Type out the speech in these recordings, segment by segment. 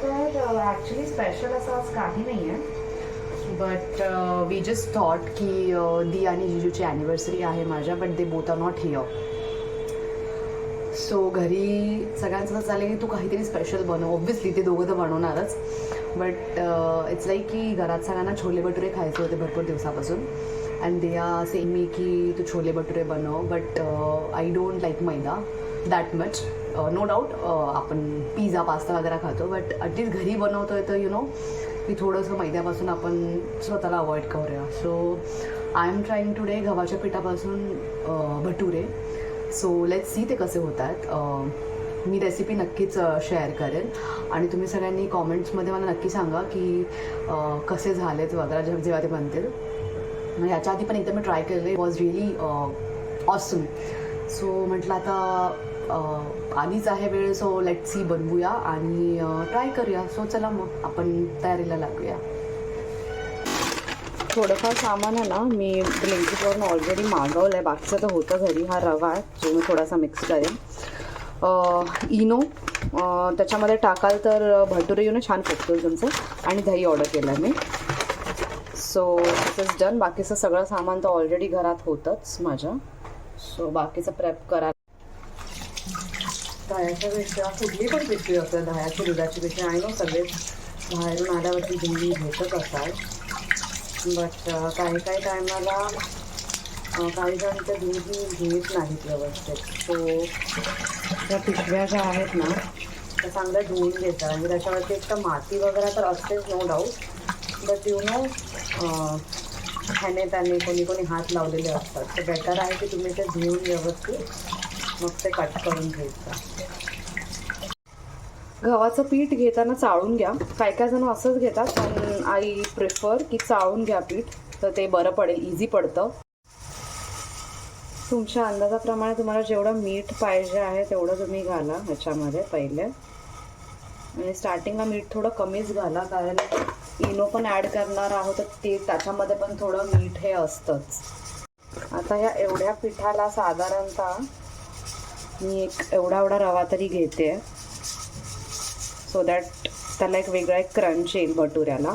तर actually special असं आज काही नाही आहे, बट वी जस्ट थॉट की दी आणि जिजूची ॲनिव्हर्सरी आहे माझ्या, but they both are not here. So घरी सगळ्यांचं असं झालं की तू काहीतरी स्पेशल बनव. ऑब्व्हियसली ते दोघं तर बनवणारच, बट इट्स लाईक की घरात सगळ्यांना छोले भटुरे खायचे होते भरपूर दिवसापासून. And they are saying me की तू छोले भटुरे बनव, but I don't like maida that much. No doubt आपण पिझ्झा पास्ता वगैरे खातो, बट ॲटलीस्ट घरी बनवतो आहे तर यू नो की थोडंसं मैद्यापासून आपण स्वतःला अवॉइड करूया. So I am trying today गव्हाच्या पिठापासून भटुरे. सो लेट्स सी ते कसे होतात. मी रेसिपी नक्कीच शेअर करेन आणि तुम्ही सगळ्यांनी कॉमेंट्समध्ये मला नक्की सांगा की कसे झालेत वगैरे जेव्हा ते बनतील. म्हणजे याच्या आधी पण एकदा मी ट्राय केलेलं, it was really awesome. So म्हटलं आता आधीच आहे वेळ, सो लेट्स सी बनवूया आणि ट्राय करूया. सो चला मग आपण तयारीला लागूया. थोडंफार सामान आहे ना मी ब्लिंकिटवरून ऑलरेडी मागवलं आहे, बाकीचं तर होतं घरी. हा रवा आहे जो मी थोडासा मिक्स करेन. इनो त्याच्यामध्ये टाकाल तर भटुरे येऊन छान फुगतील तुमचं. आणि दही ऑर्डर केलं आहे मी. So this is done. बाकीचं सगळं सामान तर ऑलरेडी घरात होतंच माझ्या. सो बाकीचं प्रेप करा. दह्याच्या पिशव्या कुठली पण पिशवी असेल, दह्याची दुधाची पिशवी आहे ना, सगळे बाहेरून आल्यावरती तुम्ही घेतच असाल. बट काही काही टायमाला काही जण ते दूध घेत नाहीत व्यवस्थित. सो त्या पिशव्या ज्या आहेत ना त्या चांगल्या धुवून घेतात. म्हणजे त्याच्यावरती एक तर माती वगैरे तर असतेच no doubt, but you know ह्याने त्याने कोणी हात लावलेले असतात. तर बेटर आहे की तुम्ही ते धुवून व्यवस्थित मग ते कट करून घ्यायचं. गव्हाचं पीठ घेताना चाळून घ्या. काय काय जण असंच घेतात, पण आय प्रिफर की चाळून घ्या पीठ, तर ते बरं पडेल, इझी पडतं. तुमच्या अंदाजाप्रमाणे तुम्हाला जेवढं मीठ पाहिजे आहे तेवढं तुम्ही घाला ह्याच्यामध्ये पहिले. आणि स्टार्टिंगला मीठ थोडं कमीच घाला, कारण इनो पण ॲड करणार आहोत तर ते त्याच्यामध्ये पण थोडं मीठ हे असतंच. आता या एवढ्या पिठाला साधारणतः मी एक एवढा रवा तरी घेते, सो दॅट त्याला एक वेगळा एक क्रंच येईल भटुऱ्याला.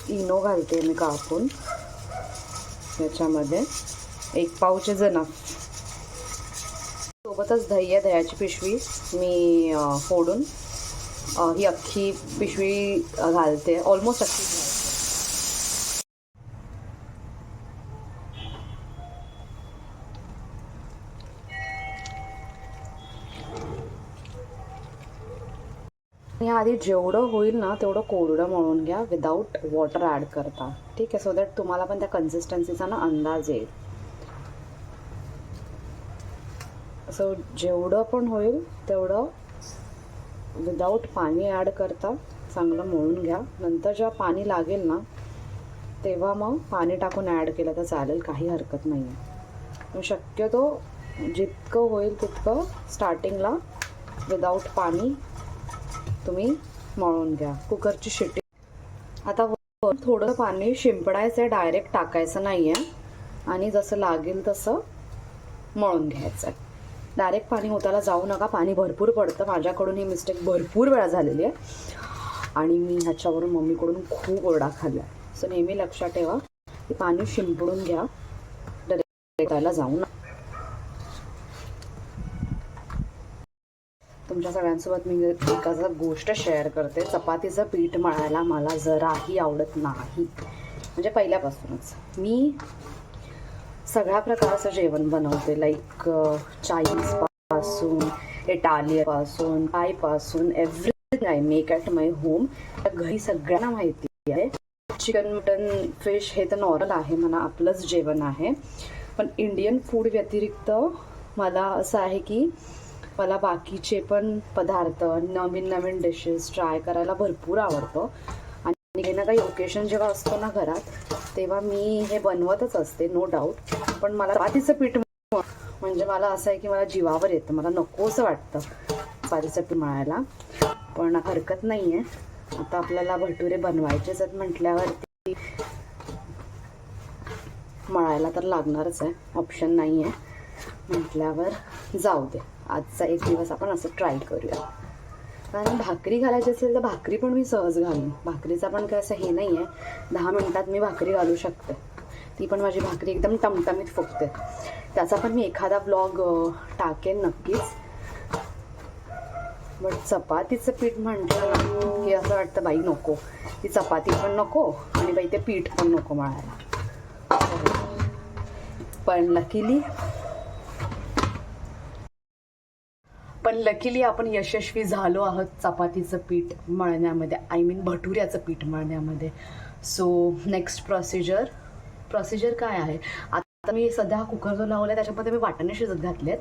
इनो घालते मी कापून याच्यामध्ये, 1 पाऊच इज इनफ. सोबतच दही आहे, दह्याची पिशवी मी फोडून ही अख्खी पिशवी घालते, ऑलमोस्ट अख्खी. या आधी जेवढं होईल ना तेवढं कोरडं मळून घ्या विदाऊट वॉटर ॲड करता, ठीक आहे. सो दॅट तुम्हाला पण त्या कन्सिस्टन्सीचा ना अंदाज येईल. सो जेवढं पण होईल तेवढं विदाऊट पाणी ॲड करता चांगलं मळून घ्या. नंतर जेव्हा पाणी लागेल ना तेव्हा मग पाणी टाकून ॲड केलं तर चालेल, काही हरकत नाही आहे. शक्यतो जितकं होईल तितकं स्टार्टिंगला विदाऊट पाणी तुम्ही मळून घ्या. कुकरची शिट्टी. आता थोडं पाणी शिंपडायचं आहे, डायरेक्ट टाकायचं नाही आहे. आणि जसं लागेल तसं मळून घ्यायचं आहे. डायरेक्ट पाणी होताला जाऊ नका, पाणी भरपूर पडतं. माझ्याकडून ही मिस्टेक भरपूर वेळा झालेली आहे आणि मी ह्याच्यावरून मम्मीकडून खूप ओरडा खाल्ला. सो नेहमी लक्षात ठेवा की पाणी शिंपडून घ्या, डायरेक्ट जाऊ नका. तुमच्या सगळ्यांसोबत मी एका गोष्ट शेअर करते. चपातीचं पीठ मळायला मला जराही आवडत नाही, म्हणजे पहिल्यापासूनच. मी सगळ्या प्रकारचं जेवण बनवते, लाईक चायनीजपासून इटालियनपासून थायपासून everything I make at my home. घरी सगळ्यांना माहिती आहे चिकन मटन फिश हे तर नॉर्मल आहे, म्हणा आपलंच जेवण आहे. पण इंडियन फूड व्यतिरिक्त मला असं आहे की मला बाकीचे पण पदार्थ, नवीन नवीन डिशेस ट्राय करायला भरपूर आवडतं. आणि काही ना काही ओकेशन जेव्हा असतो ना घरात तेव्हा मी हे बनवतच असते, नो डाऊट. पण मला चपातीचं पीठ म्हणजे मला असं आहे की मला जीवावर येतं, मला नकोसं वाटतं चपातीचं पीठ मळायला. पण हरकत नाही आहे, आता आपल्याला भटुरे बनवायचेच आहेत म्हटल्यावरती मळायला तर लागणारच आहे, ऑप्शन नाही आहे म्हटल्यावर जाऊ दे. आजचा एक दिवस आपण असं ट्राय करूया. कारण भाकरी घालायची असेल तर भाकरी पण मी सहज घालून, भाकरीचा पण काय असं हे नाही आहे, 10 मिनटात मी भाकरी घालू शकते. ती पण माझी भाकरी एकदम टमटमीत फुगते. त्याचा पण मी एखादा ब्लॉग टाकेन नक्कीच. बट चपातीचं पीठ म्हटलं की असं वाटतं बाई नको, ती चपाती पण नको आणि बाई ते पीठ पण नको मळायला. पण लकीली आपण यशस्वी झालो आहोत चपातीचं पीठ मळण्यामध्ये, आय मीन भटुऱ्याचं पीठ मळण्यामध्ये. सो नेक्स्ट प्रोसिजर काय आहे, आता मी सध्या कुकर जो लावला आहे त्याच्यामध्ये मी वाटाणे शिजत घातलेत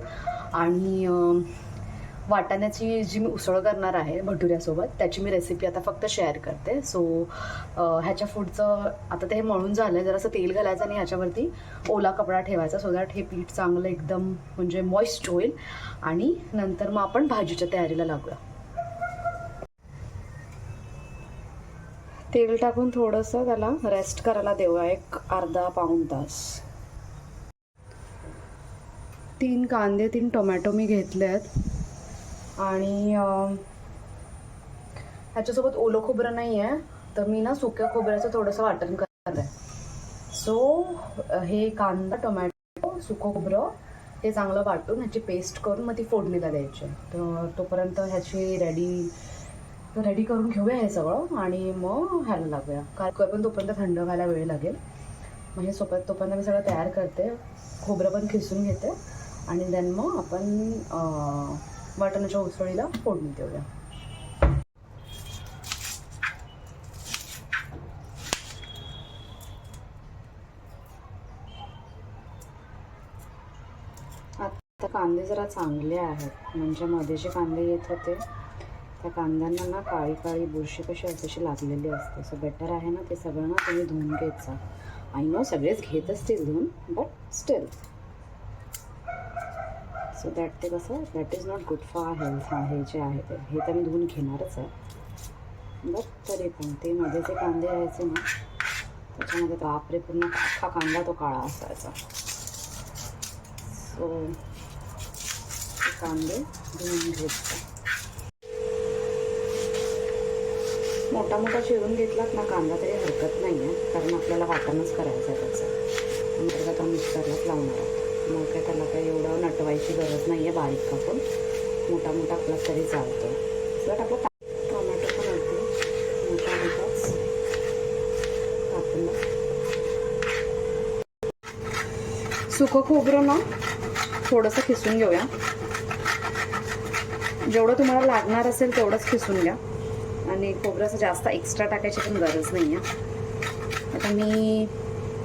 आणि वाटाण्याची जी मी उसळ करणार आहे भटुऱ्यासोबत त्याची मी रेसिपी आता फक्त शेअर करते. सो ह्याच्या पुढचं आता ते मळून झालं आहे, जरासं तेल घालायचं आणि ह्याच्यावरती ओला कपडा ठेवायचा सो दॅट हे पीठ चांगलं एकदम म्हणजे मॉइस्ट होईल आणि नंतर मग आपण भाजीच्या तयारीला लागूया. तेल टाकून थोडंसं त्याला रेस्ट करायला देऊया एक अर्धा पाऊण तास. 3 कांदे 3 टोमॅटो मी घेतले आहेत आणि ह्याच्यासोबत ओलं खोबरं नाही आहे तर मी ना सुक्या खोबऱ्याचं थोडंसं वाटण करणार आहे. सो हे कांदा टोमॅटो सुकं खोबरं ते चांगलं वाटून ह्याची पेस्ट करून मग ती फोडणीला द्यायची. तर तोपर्यंत ह्याची रेडी करून घेऊया हे सगळं आणि मग ह्याला लागूया. पण तोपर्यंत थंड व्हायला वेळ लागेल. मग हे तोपर्यंत मी सगळं तयार करते, खोबरं पण खिसून घेते आणि देन मग आपण वाटाण्याच्या उसळीला फोडणी देऊया. आता कांदे जरा चांगले आहेत, म्हणजे मध्ये जे कांदे येत होते त्या कांद्यांना ना काळी काळी बुरशी कशी अशी लागलेली असते. सो बेटर आहे ना ते सगळं ना तुम्ही धुवून घ्यायचं. आय नो सगळेच घेत असतील धुवून, बट स्टील सो दॅट ते कसं that is not good for health. हे जे आहे ते हे तर मी धुवून घेणारच आहे, बट तरी पण ते मध्ये जे कांदे यायचे ना त्याच्यामध्ये बापरे पूर्ण अख्खा कांदा तो काळा असायचा. सो कांदे धुवून घ्यायचे. मोठा मोठा चिरून घेतलात ना कांदा तरी हरकत नाही आहे, कारण आपल्याला वाटणच करायचं आहे त्याचं. नंतर आता मिक्सरलाच लावणार आहोत, मग काय त्याला काही एवढं नटवायची गरज नाही आहे. बारीक कापून मोठा मोठा आपला तरी चालतो. सर आपलं टोमॅटो पण अगदी मोठा मोठाच कापून. सुकं खोबरं ना थोडंसं खिसून घेऊया, जेवढं तुम्हाला लागणार असेल तेवढंच खिसून घ्या आणि खोबरं असं जास्त एक्स्ट्रा टाकायची पण गरज नाही आहे. आता मी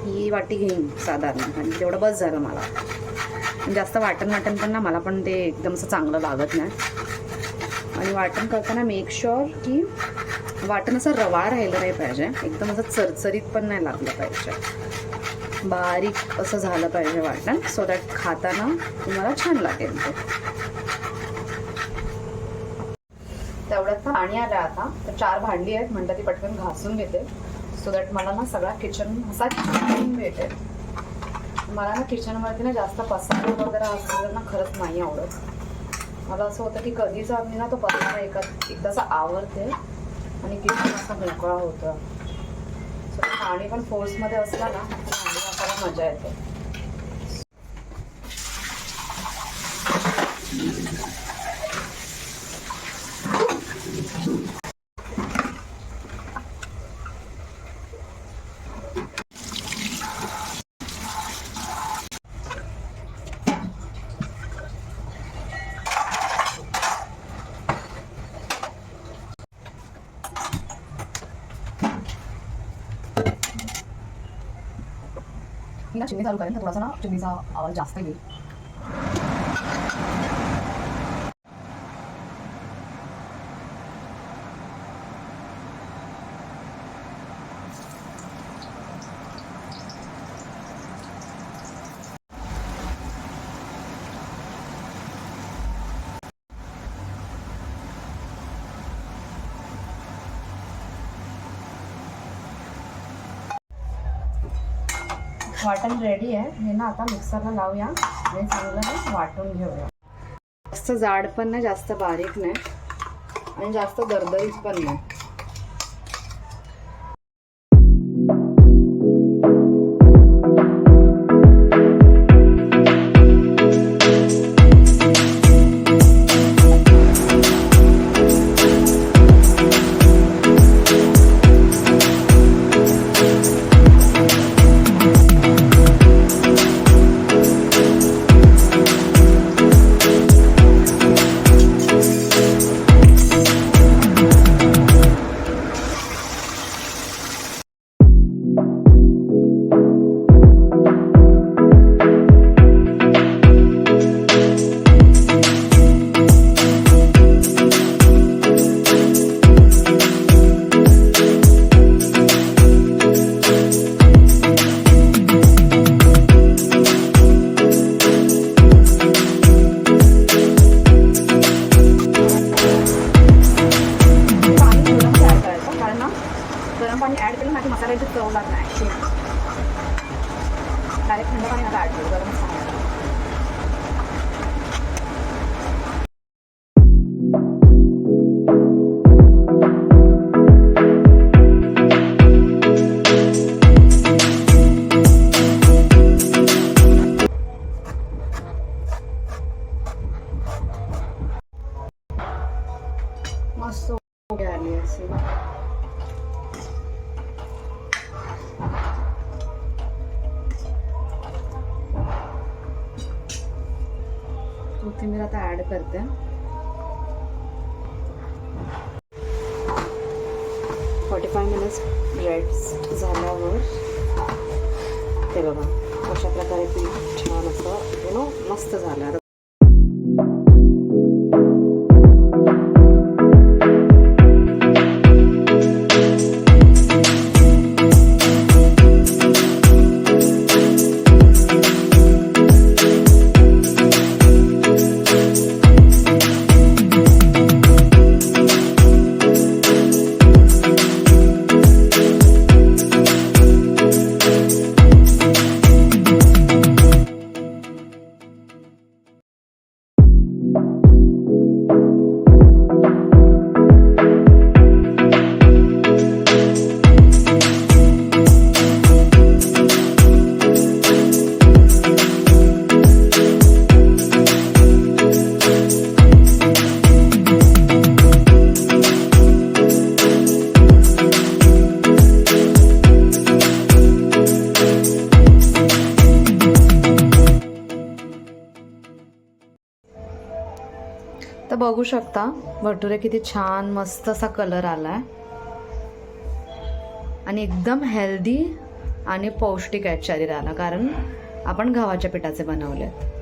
ही वाटी घेईन साधारण आणि तेवढं बस झालं मला. जास्त वाटण पण ना मला पण ते एकदम असं चांगलं लागत नाही. आणि वाटण करताना मेक शुअर की वाटण असं रवाळ राहिलं नाही पाहिजे, एकदम असं चरचरीत पण नाही लागलं पाहिजे, बारीक असं झालं पाहिजे वाटण, सो दॅट खाताना तुम्हाला छान लागेल. तेवढ्यात पाणी आलं आता, तर 4 भांडी आहेत म्हणतात ती पटकन घासून घेते सो दॅट मला ना सगळा किचन असा क्लीन भेटेल. मला ना किचनवरती ना जास्त पसारा वगैरे असलेलं ना खरंच नाही आवडत. मला असं होतं की कधीच आम्ही ना तो पसारा एकदाचा आवरते आणि किचन असा मोकळा होतं. सो पाणी पण फोर्समध्ये असला ना भांडी घासायला मजा येते. मी ना चिमणी चालू करेन तर थोडासा ना चिमणीचा आवाज जास्त येईल. वाटण रेडी आहे. हे ना आता मिक्सरला लावूया आणि चांगलं ना वाटून घेऊया. जास्त जाड पण नाही, जास्त बारीक नाही आणि जास्त दरदरीत पण नाही. गरम पाणी ॲड केलं माझी मसाल्याची चव लागणार आहे. डायरेक्ट थंड पाणी नका ॲड करू, गरमच पाणी ॲड करू. मस्त आली असेल. कोथिंबीर आता ॲड करते. $45 मिनिट्स रेस्ट झाल्यावर ते बघा अशा प्रकारे पीठ छान असं मस्त झालं. तर बघू शकता भटुरे किती छान मस्त असा कलर आलाय आणि एकदम हेल्दी आणि पौष्टिक आहेत शरीराला, कारण आपण गव्हाच्या पिठाचे बनवलेत.